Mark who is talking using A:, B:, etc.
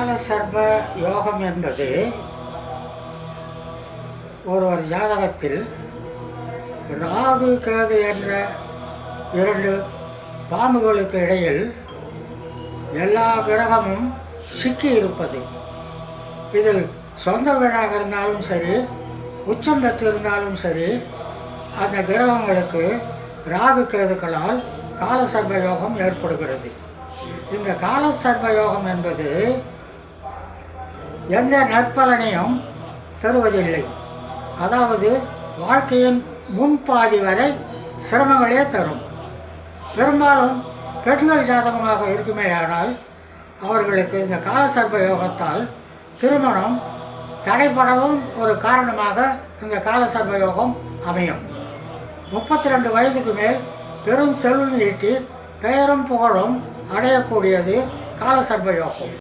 A: காலசர்ப யோகம் என்பது ஒருவர் ஜாதகத்தில் ராகு கேது என்ற இரண்டு பாம்புகளுக்கு இடையில் எல்லா கிரகமும் சிக்கி இருப்பது. இதில் சொந்த வீடாக இருந்தாலும் சரி, உச்சம் பெற்றிருந்தாலும் சரி, அந்த கிரகங்களுக்கு ராகு கேதுக்களால் காலசர்ப யோகம் ஏற்படுகிறது. இந்த காலசர்ப யோகம் என்பது எந்த நற்பலனையும் தருவதில்லை. அதாவது வாழ்க்கையின் முன்பாதி வரை சிரமங்களே தரும். பெரும்பாலும் பெண்கள் ஜாதகமாக இருக்குமேயானால் அவர்களுக்கு இந்த காலசர்ப யோகத்தால் திருமணம் தடைபடவும் ஒரு காரணமாக இந்த காலசர்ப யோகம் அமையும். 32 வயதுக்கு மேல் பெரும் செல்வம் ஈட்டி பெயரும் புகழும் அடையக்கூடியது காலசர்ப யோகம்.